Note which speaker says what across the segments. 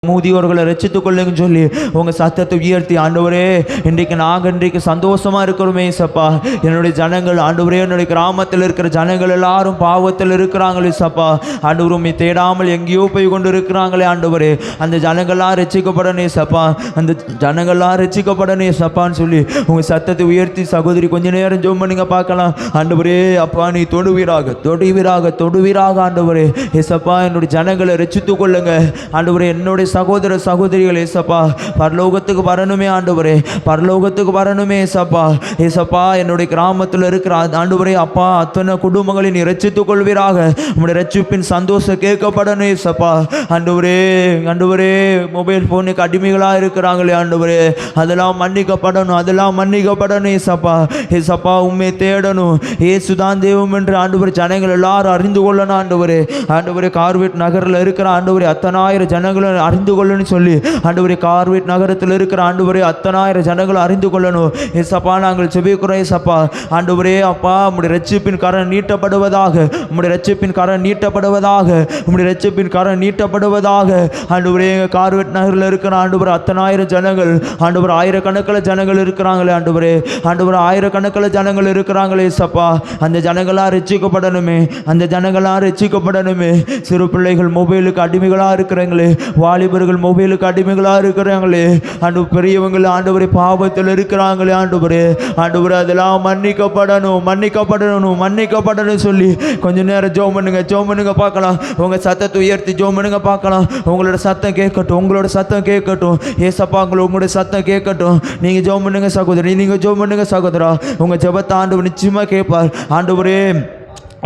Speaker 1: முதியோர்களை ரட்சித்துக் கொள்ளுங்கன்னு சொல்லி உங்கள் சத்தத்தை உயர்த்தி ஆண்டவரே இன்றைக்கு சந்தோஷமாக இருக்கிறோமே ஏசப்பா. என்னுடைய ஜனங்கள் ஆண்டவரே, என்னுடைய கிராமத்தில் இருக்கிற ஜனங்கள் எல்லாரும் பாவத்தில் இருக்கிறாங்களே சப்பா. ஆண்டவரும் தேடாமல் எங்கேயோ போய் கொண்டு இருக்கிறாங்களே ஆண்டவரே, அந்த ஜனங்கள்லாம் ரட்சிக்கப்படனே சப்பா, அந்த ஜனங்கள்லாம் ரட்சிக்கப்படனே சப்பான்னு சொல்லி உங்கள் சத்தத்தை உயர்த்தி சகோதரி கொஞ்ச நேரம் ஜெபம் பண்ணுங்க பார்க்கலாம். ஆண்டவரே அப்பா, நீ தொடுவீராக ஆண்டவரே ஏசப்பா. என்னுடைய ஜனங்களை ரட்சித்துக் கொள்ளுங்க ஆண்டவரே. என்னுடைய சகோதர சகோதரிகள் ஏசப்பா பரலோகத்துக்கு வரணுமே ஆண்டவரே, பரலோகத்துக்கு வரணுமே ஏசப்பா. ஏசப்பா என்னுடைய கிராமத்தில் இருக்கிற ஆண்டவரே அப்பா அத்தனை குடும்பங்களை நீ ரட்சித்துக் கொள்வீராக. உங்களுடைய ரட்சிப்பின் சந்தோஷம் கேட்கப்படணும் ஏசப்பா. ஆண்டவரே மொபைல் போனுக்கு அடிமைகளாக இருக்கிறாங்களே ஆண்டவரே, அதெல்லாம் மன்னிக்கப்படணும் ஏசப்பா. ஏசப்பா உண்மை தேடணும், ஏசுதான் தெய்வம் என்று ஆண்டவரே ஜனங்கள் எல்லாரும் அறிந்து கொள்ளணும் ஆண்டவரே. கார்வேட் நகரில் இருக்கிற ஆண்டவரே அத்தனாயிரம் ஜனங்களை அறிந்து கொள்ளணும் சொல்லி ஆண்டவரே, கார்வேட் நகரத்தில் இருக்கிற ஆண்டவரே அத்தனாயிரம் ஜனங்களை அறிந்து கொள்ளணும் ஏசப்பா. நாங்கள் செபிக்கிறோம் ஏசப்பா. ஆண்டவரே அப்பா உம்முடைய ரட்சிப்பின் கரம் நீட்டப்படுவதாக ஆண்டவரே. கார்வேட் நகரில் இருக்கிற ஆண்டவரே அத்தனாயிரம் ஜனங்கள் ஆண்டவர் ஆயிரக்கணக்கில் ஜனங்கள் இருக்கிறாங்களே ஆண்டவரே, ஆயிரக்கணக்கில் ஜனங்கள் இருக்கிறாங்களே ஏசப்பா. அந்த ஜனங்களாக ரட்சிக்கப்படணுமே. சிறு பிள்ளைகள் மொபைலுக்கு அடிமைகளாக இருக்கிறாங்களே, வாலிபர்கள் மொபைலுக்கு அடிமைகளாக இருக்கிறாங்களே ஆண்டவர், பெரியவங்கள் ஆண்டவரே பாவத்தில் இருக்கிறாங்களே ஆண்டவரே, அதெல்லாம் மன்னிக்கப்படணும் சொல்லி கொஞ்ச நேரம் ஜெபம் பண்ணுங்க பார்க்கலாம். உங்க சத்தத்தை உயர்த்தி ஜெபம் பண்ணுங்க பார்க்கலாம். உங்களோட சத்தம் கேட்கட்டும் ஏசப்பா, உங்களுடைய சத்தம் கேட்கட்டும். நீங்க ஜெபம் பண்ணுங்க சகோதரா. உங்க ஜெபத்தை ஆண்டவர் நிச்சயமா கேட்பார். ஆண்டவரே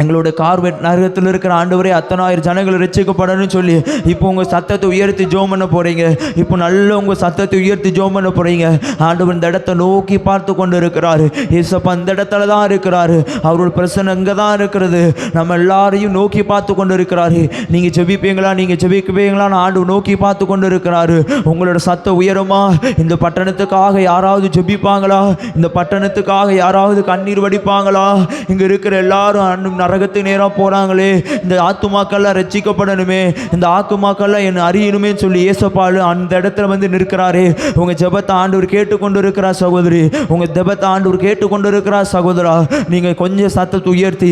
Speaker 1: எங்களுடைய கார்வேட் நகரத்தில் இருக்கிற ஆண்டவரே அத்தனாயிரம் ஜனங்கள் ரட்சிக்கப்படணும்னு சொல்லி இப்போ உங்கள் சத்தத்தை உயர்த்தி ஜெபம் பண்ண போகிறீங்க. இப்போ நல்ல உங்கள் சத்தத்தை உயர்த்தி ஜெபம் பண்ண போகிறீங்க. ஆண்டவர் இந்த இடத்தை நோக்கி பார்த்து கொண்டு இருக்கிறாரு ஏசப்பா. இந்த இடத்துல தான் இருக்கிறாரு, அவரோட பிரச்சனை இங்கே தான் இருக்கிறது. நம்ம எல்லாரையும் நோக்கி பார்த்து கொண்டு இருக்கிறாரு. நீங்கள் ஜெபிக்குவீங்களான்னு ஆண்டவர் நோக்கி பார்த்து கொண்டு இருக்கிறாரு. உங்களோட சத்தம் உயருமா? இந்த பட்டணத்துக்காக யாராவது ஜெபிப்பாங்களா? இந்த பட்டணத்துக்காக யாராவது கண்ணீர் வடிப்பாங்களா? இங்கே இருக்கிற எல்லாரும் நரகத்து நேரம் போறாங்களே, இந்த ஆத்துமாக்கள்லாம் ரட்சிக்கப்படணுமே, இந்த ஆத்துமாக்கள்லாம் என்ன அறியணுமே சொல்லி ஏசப்பாலு அந்த இடத்துல வந்து நிற்கிறாரே. உங்க ஜெபத்தை ஆண்டவர் கேட்டுக்கொண்டு இருக்கிறார் சகோதரி, உங்க ஜெபத்தை ஆண்டவர் கேட்டுக்கொண்டு இருக்கிறார் சகோதரா. நீங்க கொஞ்சம் சத்தத்தை உயர்த்தி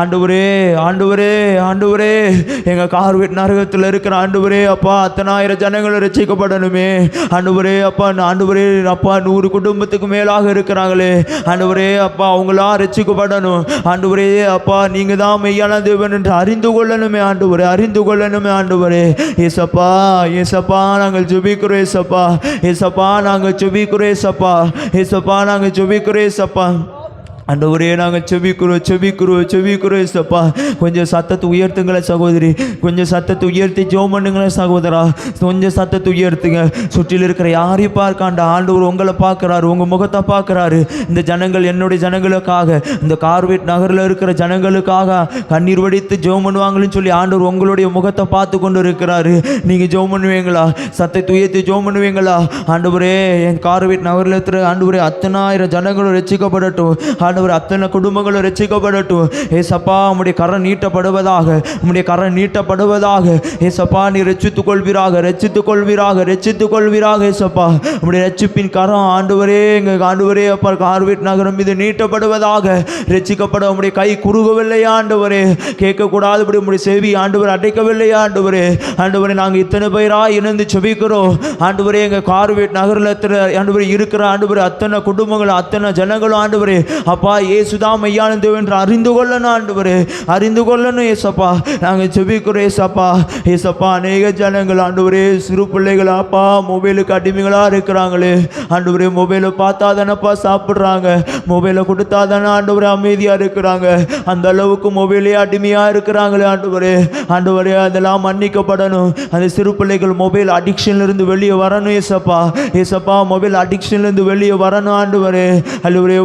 Speaker 1: ஆண்டவரே எங்க கார்வேட் நரகத்தில் இருக்கிற ஆண்டவரே அப்பா அத்தனாயிரம் ஜனங்களை ரட்சிக்கப்படணுமே ஆண்டவரே அப்பா. 100 குடும்பத்துக்கு மேலாக இருக்கிறாங்களே ஆண்டவரே அப்பா, அவங்களா ரட்சிக்கப்படணும் ஆண்டவரே அப்பா. நீங்க தான் மெய்யான தேவன் என்று அறிந்து கொள்ளணுமே ஆண்டவரே. ஏசப்பா நாங்கள் ஜெபிக்கிறோம் ஏசப்பா. ஆண்டவரே நாங்கள் செபிக்கிறோம் ஏசப்பா. கொஞ்சம் சத்தத்தை உயர்த்துங்களேன் சகோதரி, கொஞ்சம் சத்தத்தை உயர்த்தி ஜெபம் பண்ணுங்களேன் சகோதரா. கொஞ்சம் சத்தத்தை உயர்த்துங்க. சுற்றில் இருக்கிற யாரையும் பார்க்காண்ட ஆண்டவர் உங்களை பார்க்குறாரு, உங்கள் முகத்தை பார்க்குறாரு. இந்த ஜனங்கள் என்னுடைய ஜனங்களுக்காக, இந்த கார்வேட் நகரில் இருக்கிற ஜனங்களுக்காக கண்ணீர் வடித்து ஜெபம் பண்ணுவாங்கன்னு சொல்லி ஆண்டவர் உங்களுடைய முகத்தை பார்த்து கொண்டு இருக்கிறாரு. நீங்கள் ஜெபம் பண்ணுவீங்களா? சத்தத்தை உயர்த்தி ஜெபம் பண்ணுவீங்களா? ஆண்டவரே என் கார்வேட் நகரில் இருக்கிற ஆண்டவரே அத்தனாயிரம் ஜனங்களும் ரட்சிக்கப்படட்டும் ஆண்டவர், அத்தனை குடும்பங்களும் ரட்சிக்கப்படட்டும் ஏசப்பா. உம்முடைய கரம் நீட்டப்படுவதாக ஏசப்பா. நீ ரட்சித்துக் கொள்வீராக ஏசப்பா. உம்முடைய ரட்சிப்பின் கரம் ஆண்டவரே அப்பா கார்வேட் நகரம் மீது நீட்டப்படுவதாக. ரட்சிக்கப்பட உம்முடைய கை குறுகவில்லையா ஆண்டவரே? கேட்கக்கூடாதபடி உம்முடைய செவி ஆண்டவர் அடைக்கவில்லையா ஆண்டவரே? நாங்கள் இத்தனை பேரா இணைந்து செபிக்கிறோம் ஆண்டவரே. எங்கள் கார்வேட் நகரில் ஆண்டவரே இருக்கிற ஆண்டவரே அத்தனை குடும்பங்களும் அத்தனை ஜனங்களும் ஆண்டவரே அப்பா இயேசுதான் மெய்யான தேவன் என்று அறிந்து கொள்ளணும் ஏசப்பா. நாங்கள் ஜெபிக்கிறோம் ஏசப்பா. அநேக ஜனங்கள் ஆண்டவரே சிறு பிள்ளைகள் அப்பா மொபைலுக்கு அடிமைகளாக இருக்கிறாங்களே ஆண்டவரே. மொபைலை பார்த்தா தானப்பா சாப்பிட்றாங்க, மொபைலை கொடுத்தா தானே ஆண்டவரே அமைதியாக இருக்கிறாங்க. அந்த அளவுக்கு மொபைலே அடிமையாக இருக்கிறாங்களே ஆண்டவரே. அதெல்லாம் மன்னிக்கப்படணும். அந்த சிறு பிள்ளைகள் மொபைல் அடிக்ஷன்லேருந்து வெளியே வரணும் ஏசப்பா. மொபைல் அடிக்ஷன்லேருந்து வெளியே வரணும் ஆண்டவரே.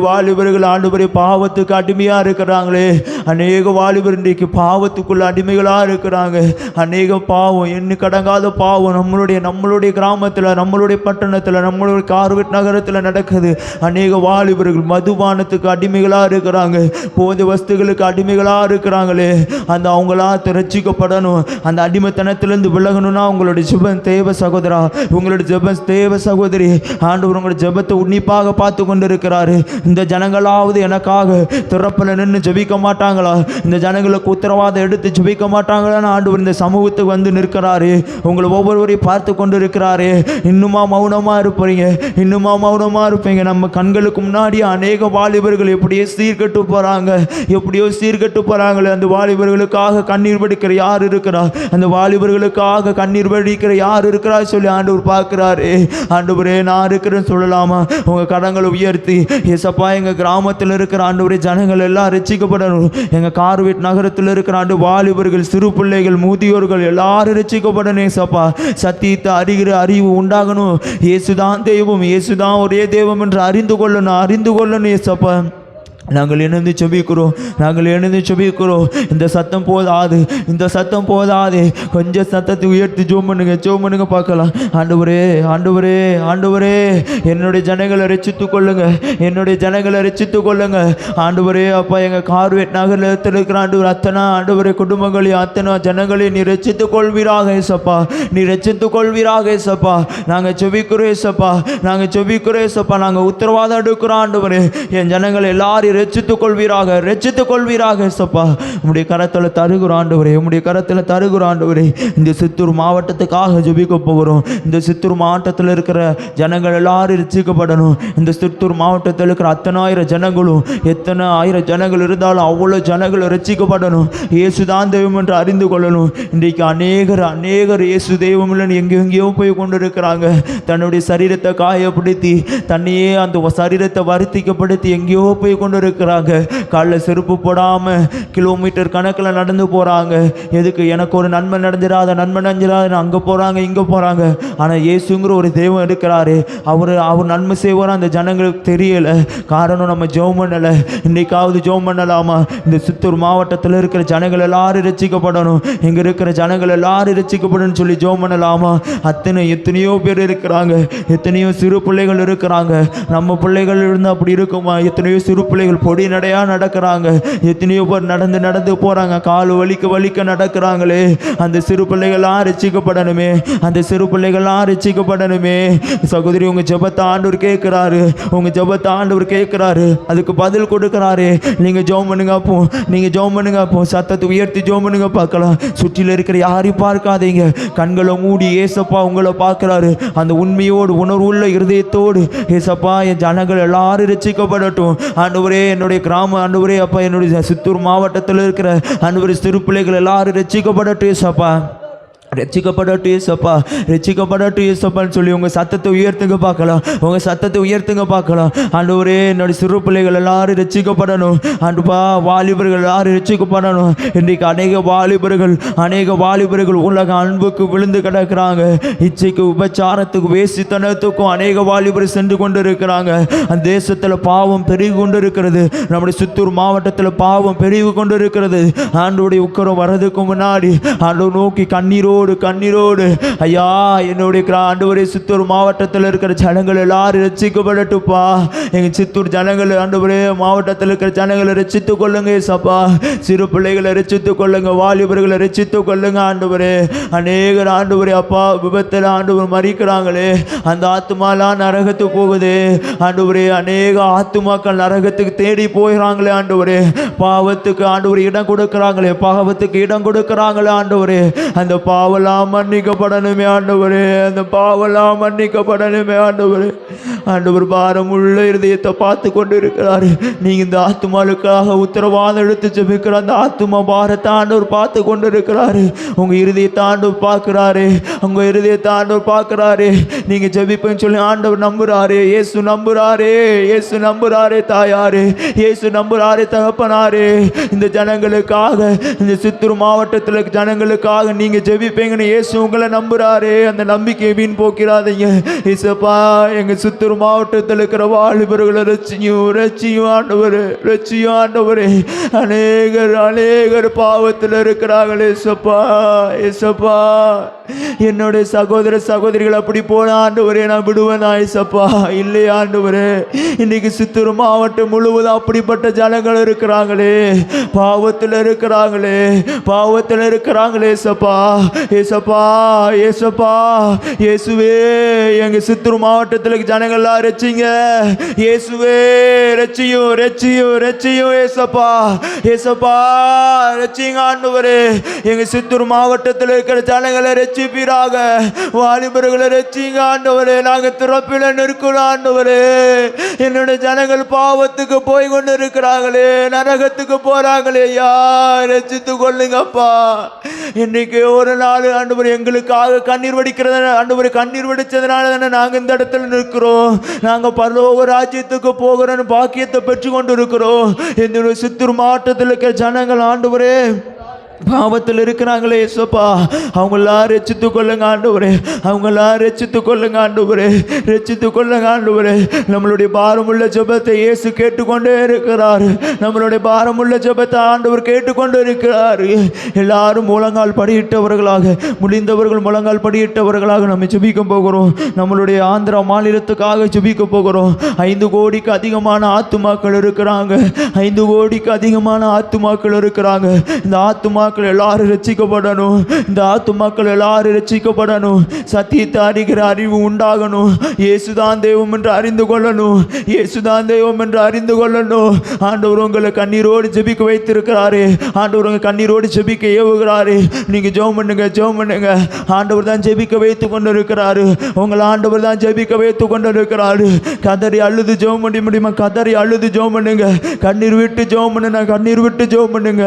Speaker 1: வாலிபர்கள் ஆண்டவரே பாவத்துக்கு அடிமையாக இருக்கிறாங்களே, அநேக வாலிபர் இன்றைக்கு பாவத்துக்குள்ள அடிமைகளாக இருக்கிறாங்க. அநேக பாவம், எண்ணு கடங்காத பாவம் நம்மளுடைய கிராமத்தில், நம்மளுடைய பட்டணத்தில், நம்மளுடைய கார்வெட் நகரத்தில் நடக்குது. அநேக வாலிபர்கள் மதுபானத்துக்கு அடிமைகளாக இருக்கிறாங்க, போதை வஸ்துகளுக்கு அடிமைகளாக இருக்கிறாங்களே. அந்த அவங்களா ரட்சிக்கப்படணும், அந்த அடிமைத்தனத்திலிருந்து விலகணும்னா உங்களுடைய ஜெபம் தேவ சகோதரா, உங்களுடைய ஜெபம் தேவ சகோதரி. ஆண்டவர் உங்களுடைய ஜெபத்தை உன்னிப்பாக பார்த்து கொண்டு இருக்கிறாரு. இந்த ஜனங்களாவது எனக்காக திறப்பில் நின்று ஜெபிக்க மாட்டாங்களா? இந்த ஜனங்களுக்கு உத்தரவாதம் எடுத்து ஜெபிக்க மாட்டாங்களான்னு ஆண்டவர் இந்த சமூகத்துக்கு வந்து நிற்கிறாரு. உங்களை ஒவ்வொருவரையும் பார்த்து கொண்டு இருக்கிறாரு. இன்னுமா மௌனமாக இருப்பீங்க, இன்னுமா மௌனமாக இருப்பீங்க. நம்ம கண்களுக்கு முன்னாடி அநேக வாலிபர்கள் எப்படியோ சீர்கட்டு போகிறாங்க, எப்படியோ சீர்கட்டு போகிறாங்களே. அந்த வாலிபர்களுக்காக கண்ணீர் வடிக்கிற யார் இருக்கிறா? அந்த வாலிபர்களுக்காக கண்ணீர் வடிக்கிற யார் இருக்கிறா சொல்லி ஆண்டவர் பார்க்கிறாரு. ஆண்டவரே நான் இருக்கிறேன்னு சொல்லலாமா? உங்கள் கடங்களை உயர்த்தி, ஏசப்பா எங்கள் கிராமத்தில் இருக்கிற ஆண்டவரே ஜனங்கள் எல்லாம் ரட்சிக்கப்படணும். எங்கள் கார்வெட் நகரத்தில் இருக்கிற ஆண்டு வாலிபர்கள், சிறு பிள்ளைகள், முதியோர்கள் எல்லாரும் ரட்சிக்கப்படணும். ஏசப்பா சத்தியத்தை அறிகிற அறிவு உண்டாகணும். இயேசுதான் தெய்வம், இயேசுதான் ஒரே தெய்வம் என்று அறிந்து கொள்ளணும் ஏசப்பா. நாங்கள் இணைந்து செபிக்கிறோம், நாங்கள் இணைந்து செபிக்கிறோம். இந்த சத்தம் போதாது, இந்த சத்தம் போதாது. கொஞ்சம் சத்தத்தை உயர்த்தி ஜோம் பண்ணுங்க பார்க்கலாம். ஆண்டவரே ஆண்டவரே ஆண்டவரே என்னுடைய ஜனங்களை ரட்சித்து கொள்ளுங்க, என்னுடைய ஜனங்களை ரட்சித்து கொள்ளுங்க ஆண்டவரே. அப்பா எங்கள் கார்வெட் நகரத்தில் இருக்கிற ஆண்டவர் அத்தனை ஆண்டவரே குடும்பங்களையும் அத்தனை ஜனங்களையும் நீ ரட்சித்து கொள்வீராக ஏசப்பா, நீ ரட்சித்து கொள்வீராக ஏசப்பா. நாங்கள் செபிக்கிறோம் ஏசப்பா, நாங்கள் செபிக்கிறோம் ஏசப்பா. நாங்கள் உத்தரவாதம் எடுக்கிறோம் ஆண்டவரே, என் ஜனங்கள் எல்லாரும் ரட்சித்துக் கொள்வீராக ஏசப்பா. உம்முடைய கரத்தில் தருகிறோம் ஆண்டவரே, உம்முடைய கரத்தில் தருகிறோம் ஆண்டவரே. இந்த சித்தூர் மாவட்டத்துக்காக ஜெபிக்க போகிறோம். இந்த சித்தூர் மாவட்டத்தில் இருக்கிற ஜனங்கள் எல்லாரும் ரட்சிக்கப்படணும். இந்த சித்தூர் மாவட்டத்தில் இருக்கிற அத்தனை ஆயிரம் ஜனங்களும், எத்தனை ஆயிரம் ஜனங்கள் இருந்தாலும் அவ்வளோ ஜனங்கள் ரட்சிக்கப்படணும். இயேசுதான் தெய்வம் என்று அறிந்து கொள்ளணும். இன்றைக்கு அநேகர் இயேசு தெய்வம் இல்லைன்னு எங்கெங்கேயோ போய் கொண்டு இருக்கிறாங்க. தன்னுடைய சரீரத்தை காயப்படுத்தி, தன்னையே அந்த சரீரத்தை வருத்திக்கப்படுத்தி எங்கேயோ போய் கொண்டு இருக்கிறாங்க. காலில் செருப்பு போடாமல் கிலோமீட்டர் கணக்கில் நடந்து போகிறாங்க. எதுக்கு? எனக்கு ஒரு நன்மை நடந்துடாத அங்கே போகிறாங்க, இங்கே போகிறாங்க. ஆனால் இயேசுங்கிற ஒரு தெய்வம் இருக்கிறாரு. அவர் நன்மை செய்வார், அந்த ஜனங்களுக்கு தெரியலை. காரணம் நம்ம ஜெபம் பண்ணலை. இன்றைக்காவது ஜெபம் பண்ணலாமா? இந்த சித்தூர் மாவட்டத்தில் இருக்கிற ஜனங்கள் எல்லாரும் ரட்சிக்கப்படணும், இங்கே இருக்கிற ஜனங்கள் எல்லாரும் ரட்சிக்கப்படணும்னு சொல்லி ஜெபம் பண்ணலாமா? எத்தனையோ பேர் இருக்கிறாங்க, எத்தனையோ சிறு பிள்ளைகள் இருக்கிறாங்க. நம்ம பிள்ளைகள் இருந்தால் அப்படி இருக்குமா? எத்தனையோ சிறு பிள்ளைகள் பொடி நடையா நடக்கிறாங்க. எத்தனையோ பேர் நடந்து போறாங்க, கால் வலிக்க நடக்கிறாங்களே. அந்த சிறு பிள்ளைகள்லாம் ரட்சிக்கப்படணுமே, அந்த சிறு பிள்ளைகள்லாம் ரட்சிக்கப்படணுமே. சகோதரி, உங்க ஜெபத்தை ஆண்டவர் கேட்கிறாரு, உங்க ஜெபத்தை ஆண்டவர் கேட்கிறாரு, அதுக்கு பதில் கொடுக்கிறாரு. நீங்க ஜெபம் பண்ணுங்க அப்போ, நீங்க ஜெபம் பண்ணுங்க அப்போ. சத்தத்தை உயர்த்தி ஜெபம் பண்ணுங்க பார்க்கலாம். சுற்றில இருக்கிற யாரையும் பார்க்காதீங்க, கண்களை மூடி ஏசப்பா உங்களை பார்க்கிறாரு. அந்த உண்மையோடு உணர்வுள்ள இருதயத்தோடு ஏசப்பா என் ஜனங்கள் எல்லாரும் ரட்சிக்கப்படட்டும் ஆண்டவரே. என்னுடைய கிராமம் ஆண்டவரே அப்பா, என்னுடைய சித்தூர் மாவட்டத்தில் இருக்கிற ஆண்டவரே சிறு பிள்ளைகள் எல்லாரும் ரட்சிக்கப்படட்டும் ஏசப்பா, ரட்சிக்கப்படட்டும் ஏசப்பா, ரட்சிக்கப்படட்டும் ஏசப்பான்னு சொல்லி உங்கள் சத்தத்தை உயர்த்துங்க பார்க்கலாம், உங்கள் சத்தத்தை உயர்த்துங்க பார்க்கலாம். ஆண்டவரே என்னுடைய சிறு பிள்ளைகள் எல்லாரும் ரட்சிக்கப்படணும். ஆண்டுப்பா வாலிபர்கள் எல்லாரும் ரட்சிக்கப்படணும். இன்றைக்கு அநேக வாலிபர்கள் உலக அன்புக்கு விழுந்து கிடக்கிறாங்க. இச்சைக்கு, உபச்சாரத்துக்கு, வேசித்தனத்துக்கும் அநேக வாலிபர்கள் சென்று கொண்டு இருக்கிறாங்க. அந்த தேசத்தில் பாவம் பெருகி கொண்டு இருக்கிறது. நம்முடைய சித்தூர் மாவட்டத்தில் பாவம் பெருகி கொண்டு இருக்கிறது. ஆண்டோடைய உக்கரம் வர்றதுக்கு முன்னாடி ஆண்டவர் நோக்கி கண்ணீரோடு ஐயா என்னுடைய ஆண்டவரே சித்தூர் மாவட்டத்தில் இருக்கிற ஜனங்கள் எல்லாரும் ரட்சிக்கப்படட்டுப்பா. எங்கள் சித்தூர் ஜனங்கள் ஆண்டவரே மாவட்டத்தில் இருக்கிற ஜனங்களை ரட்சித்துக் கொள்ளுங்க ஏசப்பா. சிறு பிள்ளைகளை ரட்சித்துக் கொள்ளுங்க, வாலிபர்களை ரட்சித்துக் கொள்ளுங்க ஆண்டவரே. அநேகர் ஆண்டவரே அப்பா விபத்தில் ஆண்டவர் மறிக்கிறாங்களே, அந்த ஆத்துமாலாம் நரகத்துக்கு போகுது ஆண்டவரே. அநேக ஆத்துமாக்கள் நரகத்துக்கு தேடி போகிறாங்களே ஆண்டவரே. பாவத்துக்கு ஆண்டவர் இடம் கொடுக்கிறாங்களே, பாவத்துக்கு இடம் கொடுக்கிறாங்களே ஆண்டவரே. அந்த பாவலாம் மன்னிக்கப்படணுமே ஆண்டவரே, அந்த பாவலாம் மன்னிக்கப்படணுமே ஆண்டவரே. ஆண்டவர் பாரம் உள்ள இருதயத்தை பார்த்து கொண்டு இருக்கிறாரு. நீங்க இந்த ஆத்துமாளுக்காக உத்தரவாதம் எடுத்து ஜெபிக்கிற அந்த ஆத்துமா பாரத்தை ஆண்டவர் பார்த்து கொண்டு இருக்கிறாரு. உங்க இருதயத்தை ஆண்டவர் பார்க்கிறாரு, உங்க இருதயத்தை ஆண்டவர் பார்க்கிறாரு. நீங்க ஜெபிப்பேன்னு சொல்லி ஆண்டவர் நம்புறாரு. இயேசு நம்புறாரு தாயாரு, இயேசு நம்புறாரு தகப்பனாரு. இந்த ஜனங்களுக்காக, இந்த சித்தூர் மாவட்டத்தில் ஜனங்களுக்காக நீங்க ஜெபிப்பீங்க ஜெயிப்பீங்கன்னு இயேசு உங்களை நம்புறாரு. அந்த நம்பிக்கையை வீண் போக்கிறாதீங்க. இயேசப்பா எங்க சித்தூர் மாவட்டத்தில் இருக்கிற வாலிபர்களை ரட்சியும் ஆண்டவரே, ரட்சியும் ஆண்டவரே. அநேகர் பாவத்தில் இருக்கிறாங்களே இயேசப்பா. இயேசப்பா என்னுடைய சகோதர சகோதரிகள் அப்படி போன ஆண்டவரே நான் விடுவேனா இயேசப்பா? இல்லை ஆண்டவரே. இன்னைக்கு சித்தூர் மாவட்டம் முழுவதும் அப்படிப்பட்ட ஜனங்கள் இருக்கிறாங்களே, பாவத்தில் இருக்கிறாங்களே, பாவத்தில் இருக்கிறாங்களே இயேசப்பா. இயேசப்பா இயேசப்பா இயேசுவே எங்க சித்தூர் மாவட்டத்தில் ஜனங்கள்லாம் ரட்சிங்க இயேசுவே. ரட்சியும் ரட்சியும் ரட்சியும் இயேசப்பா. இயேசப்பா ரட்சிங்க ஆண்டவரே. எங்க சித்தூர் மாவட்டத்தில் இருக்கிற ஜனங்களை ரட்சிப்பீராக. வாலிபர்களை ரட்சிங்க ஆண்டவரே. நாங்க திறப்பில நிற்கணும் ஆண்டவரே. என்னோட ஜனங்கள் பாவத்துக்கு போய் கொண்டு இருக்கிறாங்களே, நரகத்துக்கு போறாங்களே. ரட்சித்து கொள்ளுங்கப்பா. இன்னைக்கு ஒரு நாள் ஆண்டவர் எங்களுக்காக கண்ணீர் வடிக்கிறத ஆண்டவர் கண்ணீர் வடிச்சதுனால தானே நாங்க இந்த இடத்துல நிற்கிறோம். நாங்க பரலோக ராஜ்யத்துக்கு போகிறோன்னு பாக்கியத்தை பெற்று கொண்டு இருக்கிறோம். இந்த சித்தூர் மாவட்டத்தில் இருக்கிற ஜனங்கள் ஆண்டவரே பாவத்தில் இருக்கிறாங்களே இயேசப்பா, அவங்களாம் ரட்சித்து கொள்ளுங்க ஆண்டவரே. அவங்களாம் ரட்சித்து கொள்ளுங்க ஆண்டவரே. ரட்சித்து கொள்ளுங்க ஆண்டவரே. நம்மளுடைய பாரமுள்ள ஜெபத்தை இயேசு கேட்டுக்கொண்டே இருக்கிறார். நம்மளுடைய பாரமுள்ள ஜெபத்தை ஆண்டவர் கேட்டுக்கொண்டு இருக்கிறார். எல்லாரும் முழங்கால் படியிட்டவர்களாக, முடிந்தவர்கள் முழங்கால் படியிட்டவர்களாக நம்ம ஜெபிக்க போகிறோம். நம்மளுடைய ஆந்திரா மாநிலத்துக்காக ஜெபிக்க போகிறோம். 5 கோடிக்கு அதிகமான ஆத்துமாக்கள் இருக்கிறாங்க. 5 கோடிக்கு அதிகமான ஆத்துமாக்கள் இருக்கிறாங்க. இந்த ஆத்துமா எல்லாரும் ரட்சிக்கப்படணும். இந்த ஆத்துமாக்கள் எல்லாரும் ரட்சிக்கப்படணும். சத்தியத்தை அறிகிற அறிவு உண்டாகணும். இயேசுதான் தெய்வம் என்று அறிந்து கொள்ளணும். இயேசுதான் தெய்வம் என்று அறிந்து கொள்ளணும். ஆண்டவர் உங்களை கண்ணீரோடு ஜெபிக்க வைத்திருக்கிறாரு. ஆண்டவர் உங்க கண்ணீரோடு ஜெபிக்க ஏவுகிறாரு. நீங்க ஜெபம் பண்ணுங்க, ஜெபம் பண்ணுங்க. ஆண்டவர் தான் ஜெபிக்க வைத்து கொண்டு இருக்கிறாரு. உங்களை ஆண்டவர் தான் ஜெபிக்க வைத்து கொண்டு இருக்கிறாரு. கதறி அழுது ஜெபம் பண்ண முடியுமா? கதறி அழுது ஜெபம் பண்ணுங்க. கண்ணீர் விட்டு ஜெபம் பண்ணுங்க. கண்ணீர் விட்டு ஜெபம் பண்ணுங்க.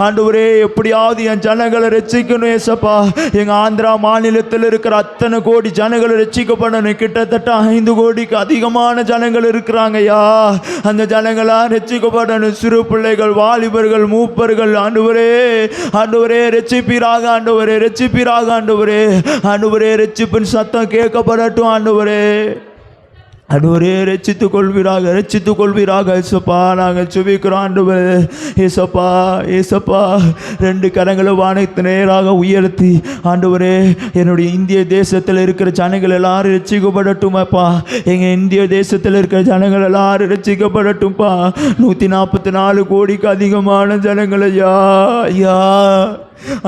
Speaker 1: ஆண்டவரே எப்படியாவது என் ஜனங்களை ரட்சிக்கணும் ஏசப்பா. எங்க ஆந்திரா மாநிலத்தில் இருக்கிற அத்தனை கோடி ஜனங்களை ரட்சிக்கப்படணும். கிட்டத்தட்ட 5 கோடிக்கு அதிகமான ஜனங்கள் இருக்கிறாங்கய்யா. அந்த ஜனங்களா ரட்சிக்கப்படணும். சிறு பிள்ளைகள், வாலிபர்கள், மூப்பர்கள். ஆண்டவரே ஆண்டவரே ரட்சிப்பீராக ஆண்டவரே, ரட்சிப்பீராக ஆண்டவரே. ஆண்டவரே ரட்சிப்பின் சத்தம் கேட்கப்படட்டும் ஆண்டவரே. ஆண்டவரே ரட்சித்துக் கொள்வீராக, ரட்சித்துக் கொள்வீராக ஏசப்பா. நாங்கள் சுபிக்கிறோம் ஆண்டவரே. ஏசப்பா ஏசப்பா 2 கரங்களை வானத்து நேராக உயர்த்தி ஆண்டவரே என்னுடைய இந்திய தேசத்தில் இருக்கிற ஜனங்கள் எல்லாரும் ரட்சிக்கப்படட்டுமாப்பா. எங்கள் இந்திய தேசத்தில் இருக்கிற ஜனங்கள் எல்லாரும் ரட்சிக்கப்படட்டும்ப்பா. 144 கோடிக்கு அதிகமான ஜனங்கள் ஐயா. ஐயா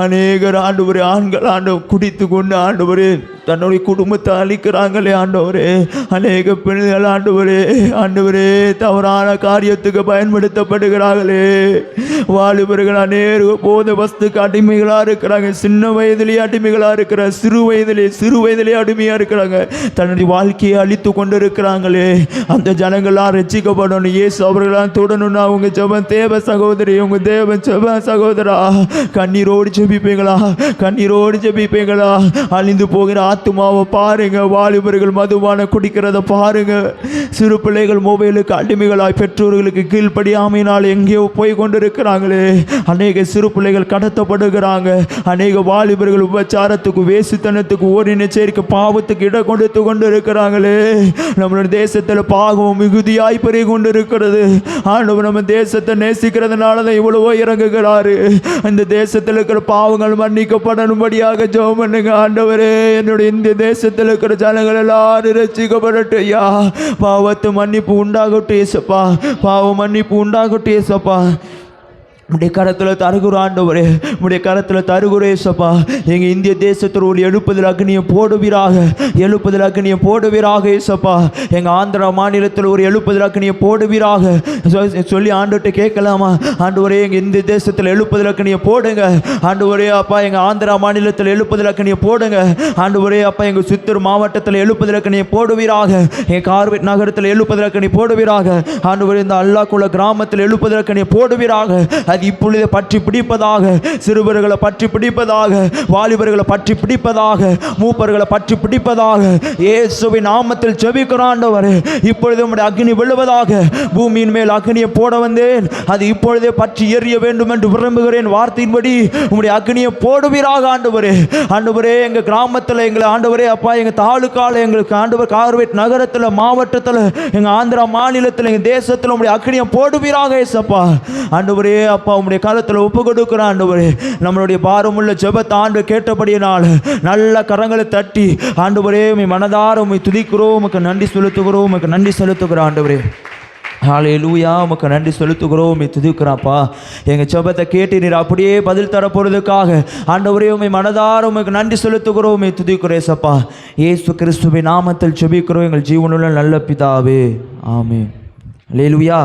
Speaker 1: அநேகர் ஆண்டவரே, ஆண்கள் ஆண்டவர் குடித்து கொண்டு ஆண்டவரே தன்னுடைய குடும்பத்தை அழிக்கிறாங்களே ஆண்டவரே. அநேக பெண்கள் ஆண்டவரே ஆண்டவரே தவறான காரியத்துக்கு பயன்படுத்தப்படுகிறார்களே. வாலிபர்கள் அநேக போத வஸ்துக்கு அடிமைகளாக இருக்கிறாங்க. சின்ன வயதிலேயே அடிமைகளாக இருக்கிற, சிறு வயதிலே அடிமையாக இருக்கிறாங்க. தன்னுடைய வாழ்க்கையை அழித்து கொண்டு இருக்கிறாங்களே. அந்த ஜனங்களாம் ரட்சிக்கப்படணும். இயேசு அவர்களாம் தொடணும்னா அவங்க ஜெபம் தேவ சகோதரி, உங்க தேவ ஜெப சகோதரா கண்ணீரோடு ஜெபிப்பீங்களா? கண்ணீரோடு ஜெபிப்பீங்களா? அழிந்து போகிற ஆத்துமாவை பாருங்க. வாலிபர்கள் மதுபான குடிக்கிறத பாருங்க. சிறு பிள்ளைகள் மொபைலுக்கு அடிமைகளாய் பெற்றோர்களுக்கு கீழ்ப்படியாமையினால் எங்கேயோ போய் கொண்டு இருக்கிறாங்களே. அநேக சிறு பிள்ளைகள் கடத்தப்படுகிறாங்க. அநேக வாலிபர்கள் உபச்சாரத்துக்கு, வேசித்தனத்துக்கு, ஓரின சேர்க்கை, பாவத்துக்கு இடம் கொடுத்து கொண்டு இருக்கிறாங்களே. நம்மளுடைய தேசத்தில் பாவம் மிகுதியாய் பெருகி கொண்டு இருக்கிறது. ஆண்டவர் நம்ம தேசத்தை நேசிக்கிறதுனால தான் இவ்வளவோ இறங்குகிறாரு. இந்த தேசத்தில் இருக்கிற பாவங்கள் மன்னிக்கப்படணும்படியாக ஜெபம் பண்ணுங்க ஆண்டவரே. என்னுடைய இந்த தேசத்தில் இருக்கிற ஜனங்கள் எல்லாரும் ரட்சிக்கப்படட்டும் ஐயா. பாவத்து மன்னிப்பு உண்டாகட்டும் ஏசப்பா. பாவ மன்னிப்பு உண்டாகட்டும் ஏசப்பா. உடைய கரத்தில் தருகிற ஆண்டவரே, உடைய கரத்தில் தருகிற ஏசப்பா. எங்கள் இந்திய தேசத்தில் ஒரு எழுப்புதல் அக்னியை போடுவீராக, எழுப்புதல் அக்னியை போடுவீராக ஏசப்பா. எங்கள் ஆந்திரா மாநிலத்தில் ஒரு எழுப்புதல் அக்னியை போடுவீராக சொல்லி ஆண்டவர்கிட்ட கேட்கலாமா? ஆண்டவரே எங்கள் இந்திய தேசத்தில் எழுப்புதல் அக்னியை போடுங்க ஆண்டவரே அப்பா. எங்கள் ஆந்திரா மாநிலத்தில் எழுப்புதல் அக்னியை போடுங்க ஆண்டவரே அப்பா. எங்கள் சித்தூர் மாவட்டத்தில் எழுப்புதல் அக்னியை போடுவீராக. எங்கள் கார்பெட் நகரத்தில் எழுப்புதல் அக்னி போடுவீராக ஆண்டவரே. இந்த அல்லாக்குள்ள கிராமத்தில் எழுப்புதல் அக்னியை போடுவீராக. அது இப்பொழுது பற்றி பிடிப்பதாக, சிறுவர்களை பற்றி பிடிப்பதாக, வாலிபர்களை பற்றி பிடிப்பதாக, மூப்பர்களை பற்றி பிடிப்பதாக இயேசுவின் நாமத்தில் ஜெபிக்கிறோம் ஆண்டவரே. இப்பொழுது உம்முடைய அக்னி விழுவதாக. பூமியின் மேல் அக்னியை போட வந்தேன், அது இப்பொழுதே பற்றி எரிய வேண்டும் என்று விரும்புகிறேன். வார்த்தையின்படி உம்முடைய அக்னியை போடுவீராக ஆண்டவரே. ஆண்டவரே, எங்கள் கிராமத்தில் எங்களை ஆண்டவரே அப்பா, எங்கள் தாலுக்காவில் எங்களுக்கு ஆண்டவர் கார்வேட் நகரத்தில், மாவட்டத்தில், எங்கள் ஆந்திரா மாநிலத்தில், எங்கள் தேசத்தில் உம்முடைய அக்னியை போடுவீராக ஏசப்பா. ஆண்டவரே அப்பா, உம்முடைய காலத்தில் ஒப்பு கொடுக்கிறோம் ஆண்டவரே. நம்மளுடைய பாரமுள்ள ஜெபத்தை ஆண்டு கேட்டபடியினால் நல்ல கரங்களை தட்டி ஆண்டவரே உம்மை மனதார உம்மை துதிக்கிறோம், உமக்கு நன்றி செலுத்துகிறோம், உமக்கு நன்றி செலுத்துகிறோம் ஆண்டவரே. ஹல்லேலூயா, உமக்கு நன்றி செலுத்துகிறோம், உம்மை துதிக்கிறோம்ப்பா. எங்கள் ஜெபத்தை கேட்டு நீர் அப்படியே பதில் தர போகிறதுக்காக ஆண்டவரே உம்மை மனதார உமக்கு நன்றி செலுத்துகிறோம், உம்மை துதிக்கிறோம் ஏசப்பா. இயேசு கிறிஸ்துவின் நாமத்தில் ஜெபிக்கிறோம் எங்கள் ஜீவனுள்ள நல்ல பிதாவே, ஆமென். ஹல்லேலூயா.